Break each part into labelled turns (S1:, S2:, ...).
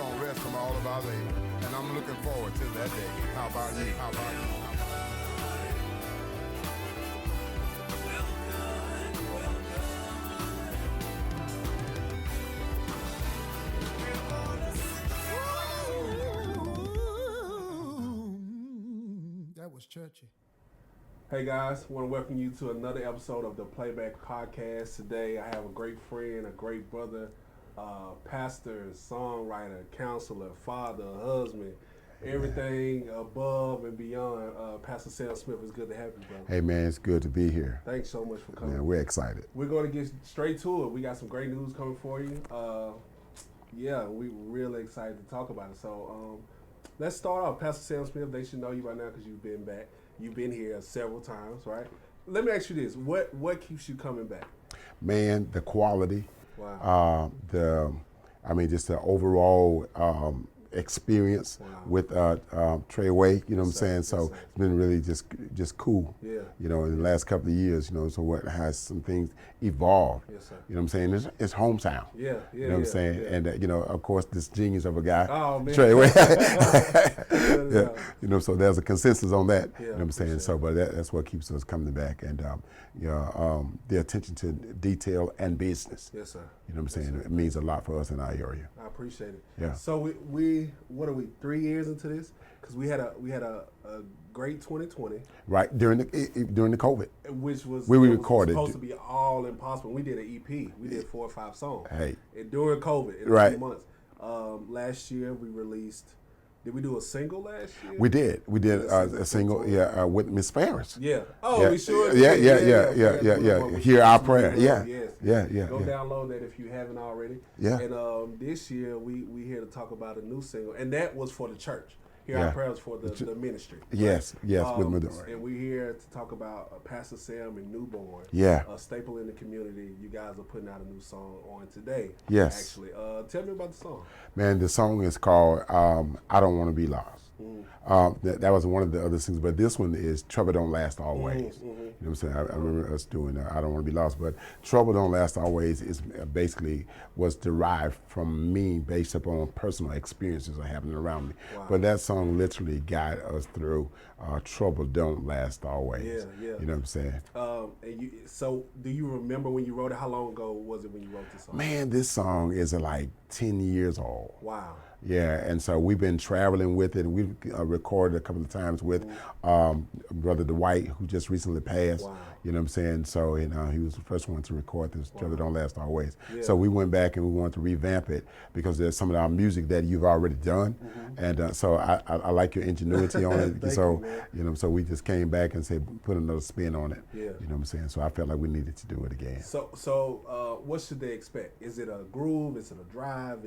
S1: gonna rest from all of our labor. And I'm looking forward to that day. How about you? How about you?
S2: That was churchy.
S3: Hey guys, want to welcome you to another episode of the Playback Podcast. Today I have a great friend, a great brother, pastor, songwriter, counselor, father, husband, everything above and beyond. Pastor Sam Smith, it's good to have you, brother.
S4: Hey man, it's good to be here.
S3: Thanks so much for coming.
S4: Man, we're excited.
S3: We're going to get straight to it. We got some great news coming for you. We're really excited to talk about it. So let's start off. Pastor Sam Smith, they should know you by now because you've been back. You've been here several times, right? Let me ask you this: what keeps you coming back?
S4: Man, the quality.
S3: Wow.
S4: Just the overall experience with TraeWay. You know what I'm saying? So it's been really just cool.
S3: Yeah.
S4: You know, in the last couple of years, so what has some things evolved.
S3: Yes, sir.
S4: You know what I'm saying? It's hometown.
S3: Yeah.
S4: You know what I'm saying?
S3: Yeah.
S4: And of course, this genius of a guy,
S3: Oh man.
S4: TraeWay.
S3: Yeah.
S4: So there's a consensus on that.
S3: Yeah,
S4: You know what I'm saying? So, but that's what keeps us coming back, and the attention to detail and business.
S3: Yes, sir.
S4: You know what I'm saying? It means a lot for us in our area.
S3: I appreciate it.
S4: Yeah.
S3: So we what are we 3 years into this? Because we had a great 2020,
S4: Right during the COVID.
S3: which was
S4: We
S3: it was
S4: recorded.
S3: supposed to be all impossible. We did an EP. We did 4 or 5 songs.
S4: Hey.
S3: And during COVID, in a
S4: Right.
S3: few months. Last year we released. Did we do a single last year?
S4: We did
S3: a
S4: a single, with Miss Ferris.
S3: Yeah. Oh,
S4: Yeah.
S3: we sure
S4: Yeah,
S3: did.
S4: yeah. Hear our prayer. Yeah.
S3: Yes.
S4: Yeah.
S3: Go download that if you haven't already.
S4: Yeah.
S3: And this year we here to talk about a new single, and that was for the church. Here
S4: Yeah.
S3: our prayers for the ministry.
S4: Yes. With
S3: And we're here to talk about Pastor Sam and Newborn.
S4: Yeah.
S3: A staple in the community. You guys are putting out a new song on today.
S4: Yes.
S3: Actually, tell me about the song.
S4: Man, the song is called "I Don't Want to Be Lost." That was one of the other things, but this one is "Trouble Don't Last Always." You know what I'm saying? I remember us doing "I Don't Want to Be Lost," but "Trouble Don't Last Always" is basically was derived from me based upon personal experiences that are happening around me.
S3: Wow.
S4: But that song literally guided us through "Trouble Don't Last Always."
S3: Yeah.
S4: You know what I'm saying?
S3: So do you remember when you wrote it? How long ago was it when you wrote this song?
S4: Man, this song is like 10 years old.
S3: Wow.
S4: Yeah, and so we've been traveling with it. We've recorded a couple of times with Brother Dwight, who just recently passed.
S3: Wow.
S4: You know what I'm saying? So, he was the first one to record this, Trouble Don't Last Always.
S3: Yeah.
S4: So we went back and we wanted to revamp it because there's some of our music that you've already done. And so I like your ingenuity on it.
S3: Thank
S4: So,
S3: you, man.
S4: so we just came back and said, put another spin on it.
S3: Yeah.
S4: You know what I'm saying? So I felt like we needed to do it again.
S3: So what should they expect? Is it a groove? Is it a drive?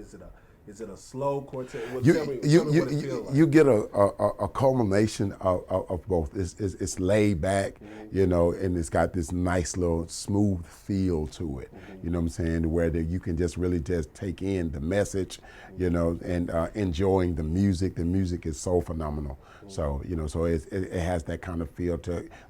S3: Is it a slow quartet? Well,
S4: You
S3: tell me what it feels like.
S4: you get a culmination of both. It's laid back, and it's got this nice little smooth feel to it. You know what I'm saying? Where you can just really just take in the message, and enjoying the music. The music is so phenomenal. So so it has that kind of feel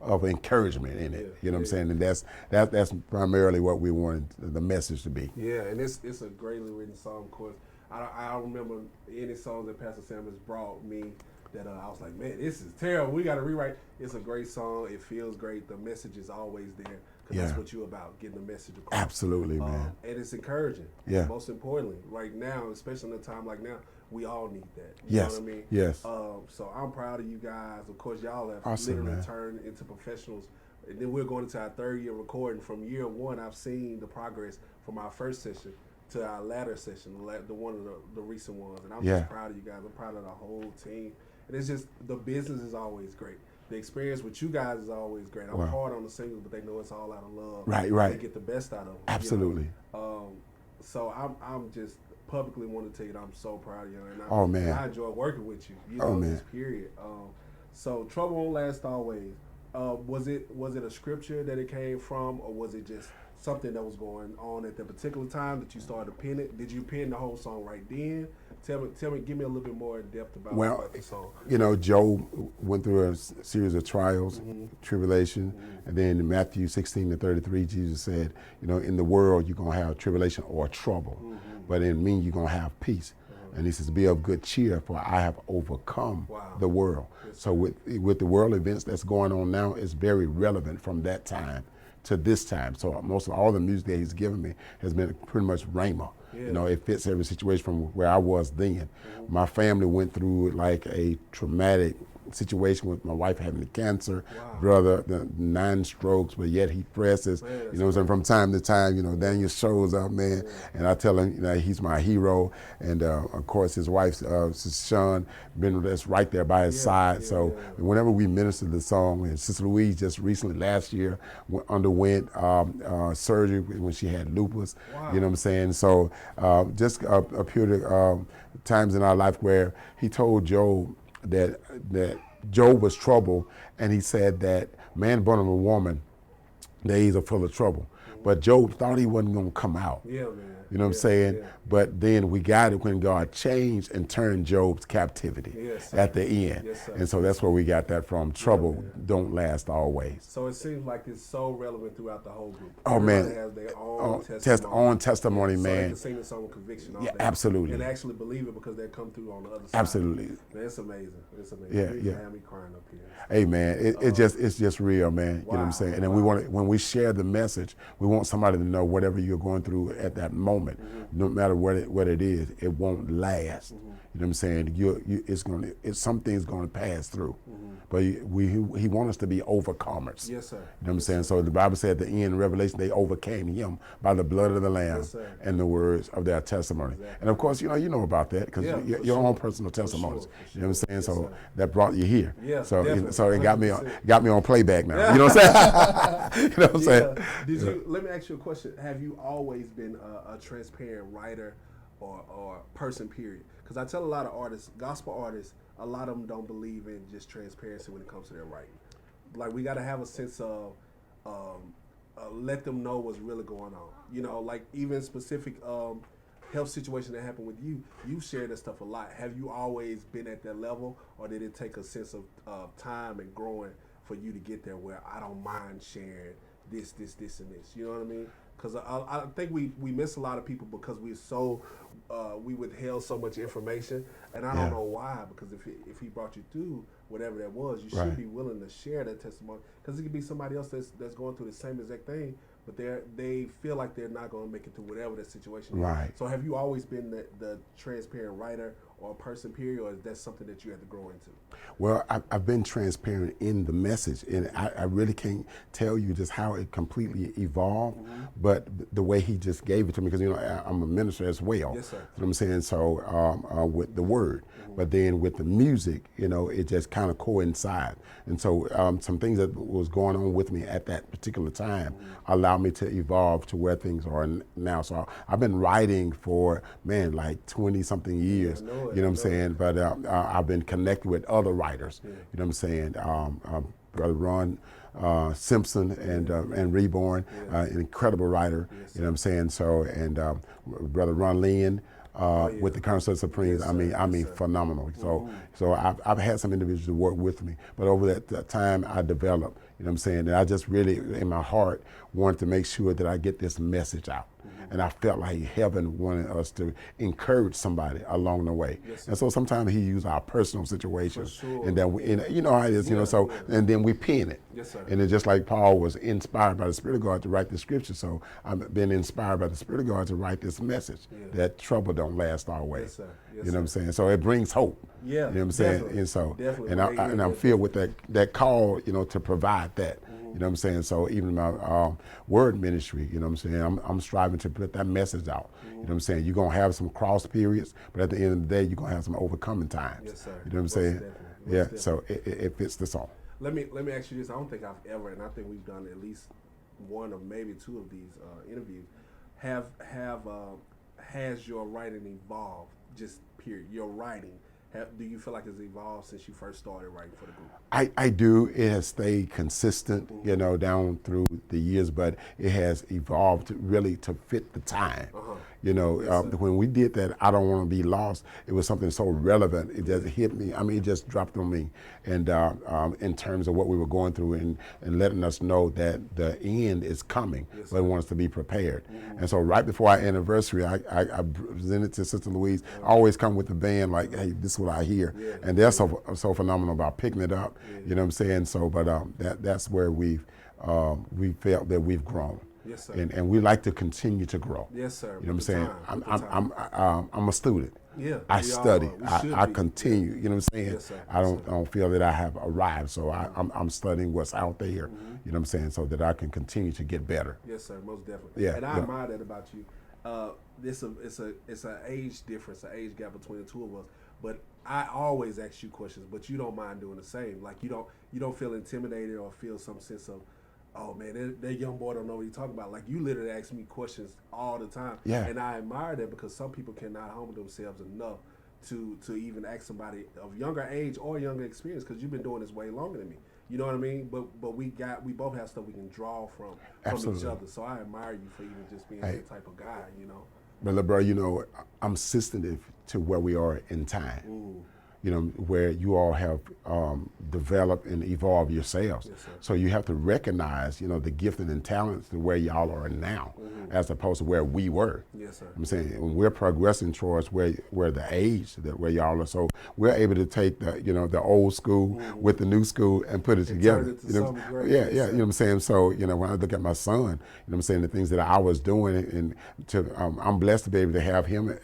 S4: of encouragement in it. You know what I'm saying? And that's primarily what we wanted the message to be.
S3: Yeah, and it's a greatly written song, of course. I don't remember any songs that Pastor Sam has brought me that I was like, man, this is terrible. We got to rewrite. It's a great song. It feels great. The message is always there because that's what you're about, getting the message across.
S4: Absolutely, man.
S3: And it's encouraging.
S4: Yeah.
S3: Most importantly, right now, especially in a time like now, we all need that. You
S4: Yes.
S3: know what I mean?
S4: Yes.
S3: So I'm proud of you guys. Of course, y'all have
S4: Awesome,
S3: literally
S4: man.
S3: turned into professionals. And then we're going into our 3rd year recording. From year 1, I've seen the progress from our first session to our latter session, the one of the recent ones. And I'm just proud of you guys. I'm proud of the whole team. And it's just, the business is always great. The experience with you guys is always great. I'm hard on the singles, but they know it's all out of love.
S4: Right.
S3: They get the best out of them.
S4: Absolutely.
S3: So I'm just publicly want to tell you that I'm so proud of you. And I enjoy working with you. This period. So Trouble Won't Last Always. Was it a scripture that it came from, or was it just something that was going on at the particular time that you started to pen it? Did you pen the whole song right then? Tell me, give me a little bit more in depth about the song.
S4: Job went through a series of trials, tribulation, and then in Matthew 16:33, Jesus said, in the world you're gonna have tribulation or trouble, but in me you're gonna have peace. And he says, be of good cheer, for I have overcome the world. So with the world events that's going on now, it's very relevant from that time to this time. So most of all the music that he's given me has been pretty much Rhema. You know, it fits every situation from where I was then. My family went through like a traumatic situation with my wife having cancer, brother, 9 strokes, but yet he presses, you know what I'm saying, from time to time, you know, Daniel shows up, man, and I tell him, you know, he's my hero, and of course his wife's Sean, been that's right there by his side, so whenever we minister the song, and Sister Louise just recently last year underwent surgery when she had lupus, you know what I'm saying, so just a period of times in our life where he told Job that Job was troubled, and he said that man born of a woman, days are full of trouble. But Job thought he wasn't going to come out. Yeah, man. You know what I'm saying? Yeah. But then we got it when God changed and turned Job's captivity at the end. Yes, and so that's where we got that from. Trouble don't last always.
S3: So it seems like it's so relevant throughout the whole group.
S4: Oh,
S3: everybody
S4: man.
S3: has their own
S4: testimony, man.
S3: So they can sing the song with conviction all day.
S4: Absolutely.
S3: And actually believe it because they come through on the other side.
S4: Absolutely.
S3: Man, it's amazing. It's amazing.
S4: Yeah,
S3: you have me crying up here.
S4: Hey, man, it's just real, man. You know what I'm saying? And then when we share the message, we want somebody to know whatever you're going through at that moment, no matter what it is, it won't last. You know what I'm saying? Something's gonna pass through. But he wants us to be overcomers.
S3: Yes, sir.
S4: You know what I'm saying? So the Bible said at the end, in Revelation, they overcame him by the blood of the Lamb and the words of their testimony. Exactly. And of course, you know about that because your own personal testimonies. You know what I'm saying? So that brought you here. Yeah, so it got me on playback now. You know what I'm saying? You know what I'm saying?
S3: Let me ask you a question. Have you always been a transparent writer or person, period? Because I tell a lot of artists, gospel artists, a lot of them don't believe in just transparency when it comes to their writing. Like, we got to have a sense of let them know what's really going on. You know, like even specific health situation that happened with you, you share that stuff a lot. Have you always been at that level, or did it take a sense of time and growing for you to get there where I don't mind sharing this, and this? You know what I mean? Because I think we miss a lot of people because we're so we withheld so much information, and I don't know why. Because if he brought you through whatever that was, you should be willing to share that testimony. Because it could be somebody else that's going through the same exact thing, but they feel like they're not going to make it through whatever that situation is. Right. So have you always been the transparent writer or a person, period, or is that something that you had to grow into?
S4: Well, I've been transparent in the message, and I really can't tell you just how it completely evolved, but the way he just gave it to me, because, you know, I'm a minister as well.
S3: Yes, sir.
S4: You know what I'm saying? So with the word, but then with the music, you know, it just kind of coincided. And so some things that was going on with me at that particular time allowed me to evolve to where things are now. So I've been writing for, like 20-something years, you know what I'm saying? But I've been connected with other writers, you know what I'm saying? Brother Ron Simpson and Reborn, an incredible writer, you know what I'm saying? So, and Brother Ron Lynn, with the Concert Supremes, I mean, phenomenal. So I've had some individuals to work with me, but over that time I developed, you know what I'm saying, and I just really, in my heart, wanted to make sure that I get this message out. And I felt like heaven wanted us to encourage somebody along the way. Yes, and so sometimes he used our personal situations, and then you know how it is, you know. So and then we pen it. Yes, sir. And it's just like Paul was inspired by the Spirit of God to write the scripture. So I've been inspired by the Spirit of God to write this message that trouble don't last always. Yes, sir. Yes, you know what I'm saying? So it brings hope. Yeah. You know what I'm saying? Definitely. And so and I'm filled with that call, you know, to provide that. You know what I'm saying? So even my word ministry, you know what I'm saying? I'm striving to put that message out. You know what I'm saying? You're going to have some cross periods, but at the end of the day, you're going to have some overcoming times. Yes, sir. You know what I'm saying? Definitely. So it fits the song.
S3: Let me ask you this. I don't think I've ever, and I think we've done at least one or maybe two of these interviews, has your writing evolved, just period, your writing? Do you feel like it's evolved since you first started writing for the group?
S4: I do. It has stayed consistent, you know, down through the years, but it has evolved really to fit the time. You know,
S3: Yes,
S4: when we did that, I Don't Want to Be Lost, it was something so relevant. It just hit me. I mean, it just dropped on me. And in terms of what we were going through and letting us know that the end is coming, but it wants us to be prepared. And so right before our anniversary, I presented to Sister Louise. I always come with the band like, hey, this is what I hear. And they're so phenomenal about picking it up. You know what I'm saying? So, but that's where we felt that we've grown.
S3: Yes, sir.
S4: And we like to continue to grow.
S3: Yes, sir.
S4: You know what I'm saying? I'm a student.
S3: Yeah.
S4: I study. I
S3: be.
S4: continue. You know what I'm saying?
S3: Yes, sir.
S4: I don't feel that I have arrived. So I'm studying what's out there. You know what I'm saying? So that I can continue to get better.
S3: Yes, sir. Most definitely.
S4: Yeah.
S3: And I admire that about you. It's an age difference, an age gap between the two of us. But I always ask you questions, but you don't mind doing the same. Like you don't feel intimidated or feel some sense of, oh man, that young boy don't know what he's talking about. Like you literally ask me questions all the time.
S4: Yeah.
S3: And I admire that because some people cannot humble themselves enough to even ask somebody of younger age or younger experience, because you've been doing this way longer than me. You know what I mean? But we both have stuff we can draw from each other. So I admire you for even just being that type of guy, you know.
S4: But bro, you know, I'm sensitive to where we are in time.
S3: Ooh.
S4: You know, where you all have developed and evolved yourselves.
S3: Yes, sir.
S4: So you have to recognize, you know, the gifting and talents to where y'all are now, as opposed to where we were.
S3: Yes, sir.
S4: I'm saying when we're progressing towards where the age that where y'all are, so we're able to take the old school with the new school and put it together.
S3: Turn it to
S4: you know,
S3: something great.
S4: yeah,
S3: Yes,
S4: yeah.
S3: sir.
S4: You know what I'm saying? So when I look at my son, you know what I'm saying, the things that I was doing, and I'm blessed to be able to have him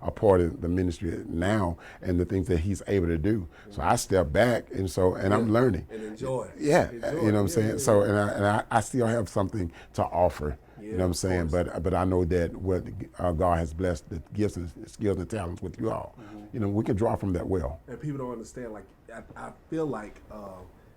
S4: a part of the ministry now, and the things that he's able to do. So I step back, and I'm learning
S3: And enjoy.
S4: Yeah,
S3: Enjoy.
S4: you know what I'm saying.
S3: Yeah.
S4: So I still have something to offer. You know what I'm saying. But I know that what God has blessed the gifts and skills and talents with you all. You know, we can draw from that well.
S3: And people don't understand. Like I feel like,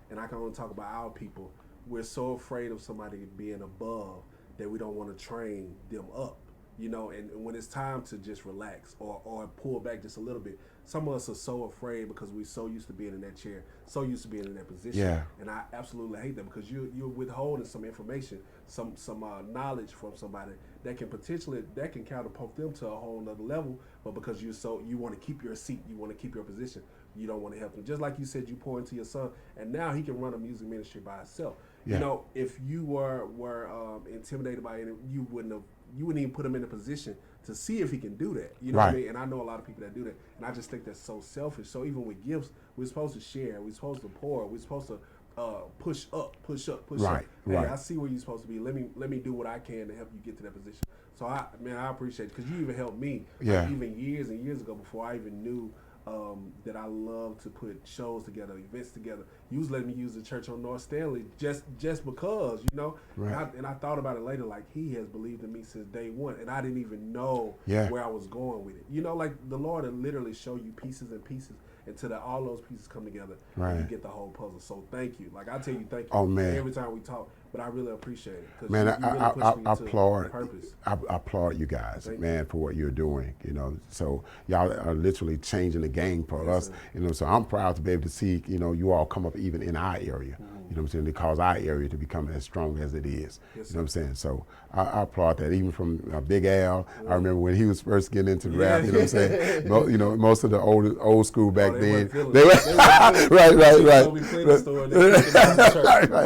S3: and I can only talk about our people. We're so afraid of somebody being above that we don't want to train them up. You know, and when it's time to just relax or pull back just a little bit, some of us are so afraid because we're so used to being in that chair, so used to being in that position.
S4: Yeah.
S3: And I absolutely hate that, because you're withholding some information, some knowledge from somebody that can catapult them to a whole nother level. But because you want to keep your seat, you want to keep your position, you don't want to help them. Just like you said, you pour into your son, and now he can run a music ministry by himself.
S4: Yeah.
S3: You know, if you were intimidated by it, you wouldn't even put him in a position to see if he can do that. You know what I mean? And I know a lot of people that do that. And I just think that's so selfish. So even with gifts, we're supposed to share. We're supposed to pour. We're supposed to push up. Hey,
S4: Right.
S3: I see where you're supposed to be. Let me do what I can to help you get to that position. So I appreciate it, because you even helped me.
S4: Yeah.
S3: Like, even years and years ago, before I even knew that I love to put shows together, events together. You was letting me use the church on North Stanley just because, you know.
S4: Right.
S3: And I thought about it later, like, he has believed in me since day one, and I didn't even know where I was going with it. You know, like the Lord will literally show you pieces and pieces until all those pieces come together, and you get the whole puzzle. So thank you. Like, I tell you thank you every time we talk, but I really appreciate it. 'Cause
S4: Man,
S3: you really
S4: I
S3: pushed me to
S4: applaud.
S3: purpose.
S4: I applaud you guys,
S3: Thank
S4: man, for what you're doing. You know, so y'all are literally changing the game for us.
S3: sir.
S4: You know, so I'm proud to be able to see you all come up even in our area. You know what I'm saying? To cause our area to become as strong as it is.
S3: Yes,
S4: you know what I'm saying? So I applaud that. Even from Big Al, I remember when he was first getting into the rap. You know what I'm saying? Most of the old school back then.
S3: They were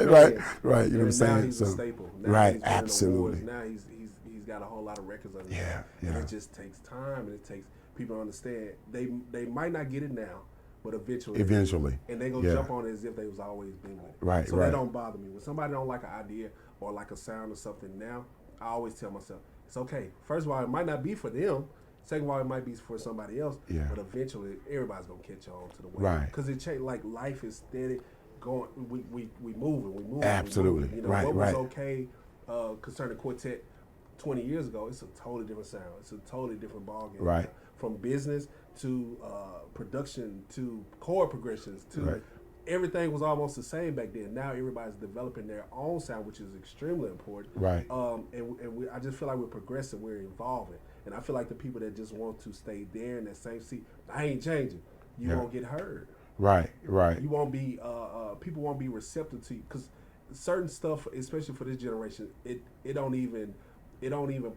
S4: right.
S3: Right.
S4: You know what I'm saying?
S3: Now he's a staple. Now
S4: Right,
S3: he's winning
S4: absolutely.
S3: awards. Now he's got a whole lot of records on his
S4: Yeah,
S3: name.
S4: yeah.
S3: And it just takes time, and it takes people to understand. They might not get it now, but eventually. And they gonna jump on it as if they was always been with it.
S4: Right,
S3: so
S4: right.
S3: that don't bother me. When somebody don't like an idea or like a sound or something now, I always tell myself, it's okay. First of all, it might not be for them. Second of all, it might be for somebody else.
S4: Yeah.
S3: But eventually, everybody's gonna catch on to the way.
S4: Right.
S3: Because it changed. Like, life is steady going. We moving.
S4: Absolutely.
S3: We moving. You know,
S4: Right,
S3: what
S4: right.
S3: was okay concerning quartet 20 years ago, it's a totally different sound. It's a totally different ballgame.
S4: Right.
S3: Now. From business to production to chord progressions to everything was almost the same back then. Now everybody's developing their own sound, which is extremely important.
S4: Right.
S3: I just feel like we're progressing, we're evolving. And I feel like the people that just want to stay there in that same seat, I ain't changing. You won't get heard.
S4: Right.
S3: You won't be, people won't be receptive to you. Because certain stuff, especially for this generation, it don't even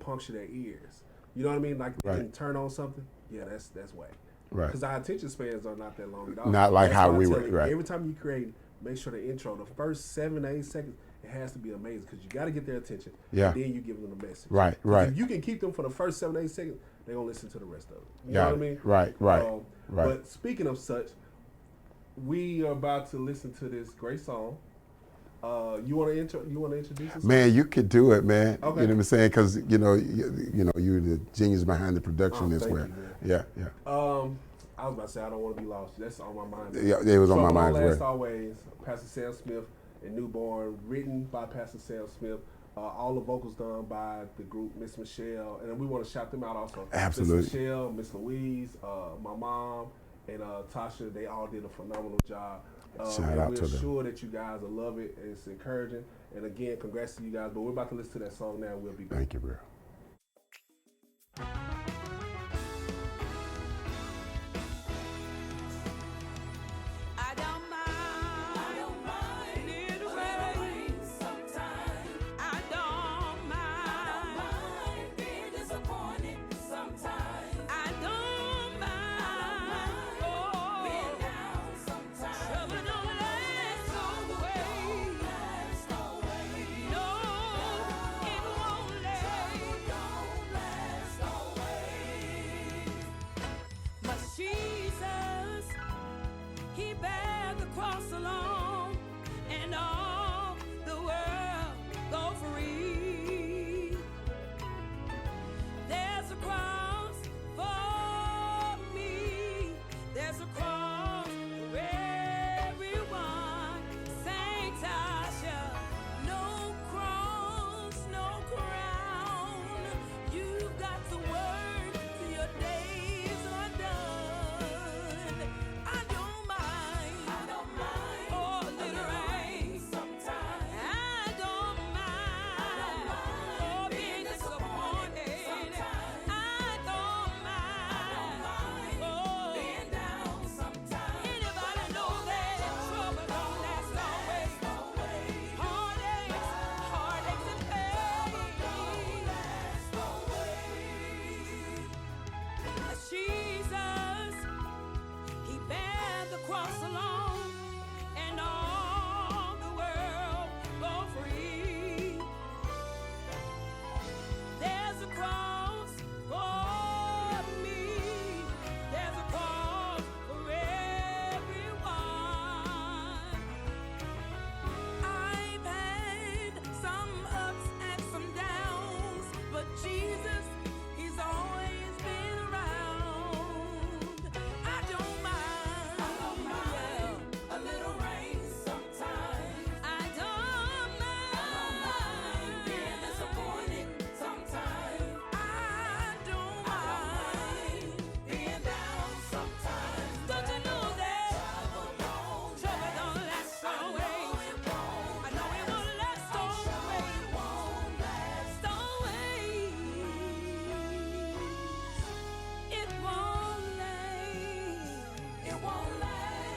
S3: puncture their ears. You know what I mean? Like
S4: Right.
S3: they can turn on something. Yeah, that's whack.
S4: Right.
S3: Because our attention spans are not that long at all.
S4: Not like
S3: That's
S4: how
S3: why I
S4: we
S3: tell
S4: were.
S3: you,
S4: Right.
S3: Every time you create, make sure the intro, the first 7 to 8 seconds, it has to be amazing because you got to get their attention.
S4: Yeah.
S3: And then you give them the message.
S4: Right.
S3: 'Cause
S4: Right.
S3: If you can keep them for the first 7 to 8 seconds, they're going to listen to the rest of it. You
S4: Got
S3: know
S4: it.
S3: what I mean?
S4: Right. Right. Right.
S3: But speaking of such, we are about to listen to this great song. You want to introduce us?
S4: Man, you could do it, man.
S3: Okay.
S4: You know what I'm saying? Because you're the genius behind the production as
S3: thank
S4: well.
S3: you, man.
S4: Yeah.
S3: I was about to say I don't want to be lost. That's on my mind.
S4: Yeah, it was on my
S3: Trouble
S4: mind
S3: Don't
S4: as
S3: Last
S4: well.
S3: Always, Pastor Sam Smith and Newborn, written by Pastor Sam Smith. All the vocals done by the group Miss Michelle, and we want to shout them out also.
S4: Absolutely.
S3: Miss Michelle, Miss Louise, my mom, and Tasha. They all did a phenomenal job.
S4: Shout out to
S3: We're
S4: them.
S3: sure that you guys will love it, and it's encouraging. And again, congrats to you guys. But we're about to listen to that song now. We'll be back.
S4: Thank you, bro.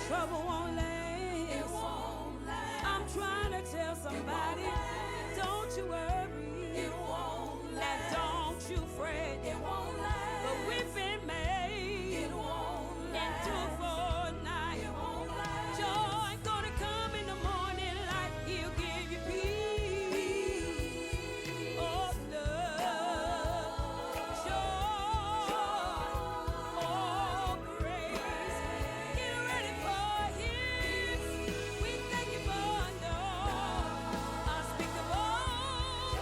S5: Trouble won't last. It won't last. I'm trying to tell somebody, don't you worry. It won't last. And don't you fret. It won't last. But we've been made. It won't last. Into for a night. It won't last. Joy gonna come in the morning light. He'll give you peace. Oh, love. Joy. Oh, grace. Get ready for His. We thank you for unspeakable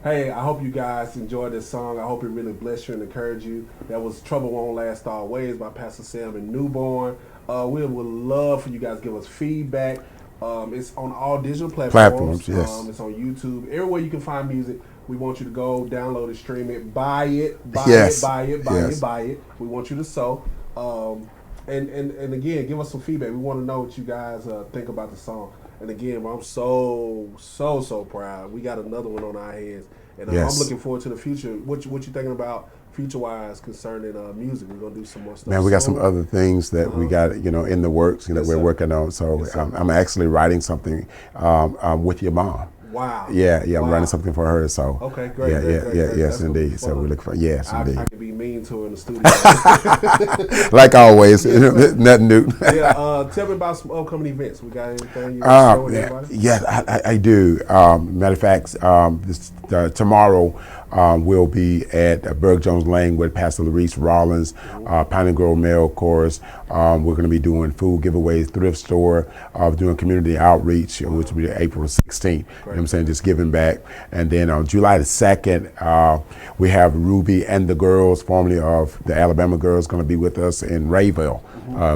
S3: Hey, I hope you guys enjoyed this song. I hope it really blessed you and encouraged you. That was Trouble Won't Last Always by Pastor Sam and Newborn. We would love for you guys to give us feedback. It's on all digital platforms.
S4: Yes.
S3: It's on YouTube. Everywhere you can find music, we want you to go download it, stream it, buy it. We want you to sow. And again, give us some feedback. We want to know what you guys think about the song. And again, I'm so proud. We got another one on our hands, and I'm looking forward to the future. What you thinking about future-wise concerning music? We're gonna do some more stuff.
S4: Man, we got some other things that we got, in the works that we're working on. So I'm actually writing something with your mom.
S3: Wow.
S4: Yeah, I'm writing something for her. So
S3: okay, great.
S4: Yes,
S3: That's
S4: indeed. So we're looking for indeed.
S3: I can be mean to her in the studio.
S4: Like always, nothing new.
S3: Tell me about some upcoming events. We got anything you want to show anybody?
S4: Yeah, I do. Matter of fact, tomorrow we'll be at Berg Jones Lane with Pastor Larice Rollins, Pine and Grove Male Chorus. We're going to be doing food giveaways, thrift store, doing community outreach, which will be April 16th. You know what I'm saying? Just giving back. And then on July the 2nd, we have Ruby and the Girls, formerly of the Alabama Girls, going to be with us in Rayville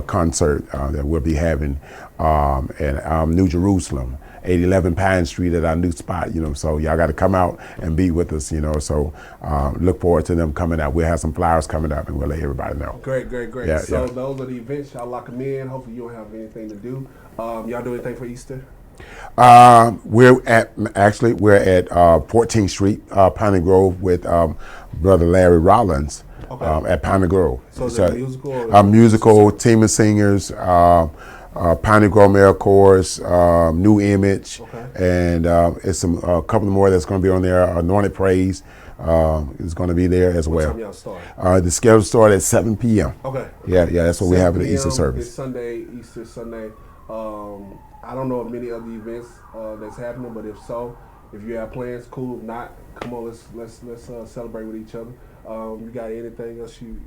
S4: concert that we'll be having in New Jerusalem. 811 Pine Street at our new spot, so y'all got to come out and be with us, so look forward to them coming out. We'll have some flyers coming up and we'll let everybody know.
S3: Great. So those are the events. Y'all lock them in. Hopefully you don't have anything to do. Y'all do anything for Easter?
S4: We're at 14th Street, Pine and Grove with Brother Larry Rollins at Pine and Grove.
S3: So is it musical?
S4: Musical, team of singers, Pine and Grove Male Chorus, New Image, and it's a couple more that's going to be on there. Anointed Praise is going to be there as well.
S3: What time y'all start?
S4: The schedule started at 7 p.m.
S3: Okay.
S4: Yeah, that's what we have at the Easter service.
S3: It's Sunday, Easter Sunday. I don't know of many other events that's happening, but if so, if you have plans, cool. If not, come on, let's celebrate with each other. You got anything else you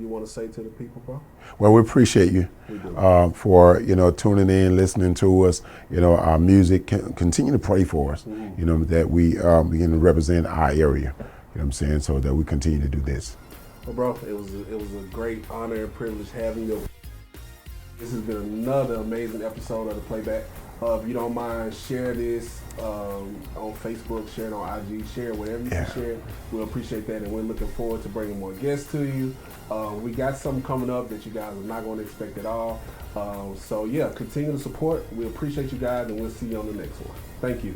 S3: want to say to the people, bro? Well,
S4: we appreciate you for tuning in, listening to us. Our music. Continue to pray for us. That we begin to represent our area. You know what I'm saying? So that we continue to do this.
S3: Well, bro, it was a great honor and privilege having you. This has been another amazing episode of the Playback. If you don't mind, share this on Facebook, share it on IG, share whatever you can share. We'll appreciate that, and we're looking forward to bringing more guests to you. We got something coming up that you guys are not going to expect at all. So, continue to support. We appreciate you guys, and we'll see you on the next one. Thank you.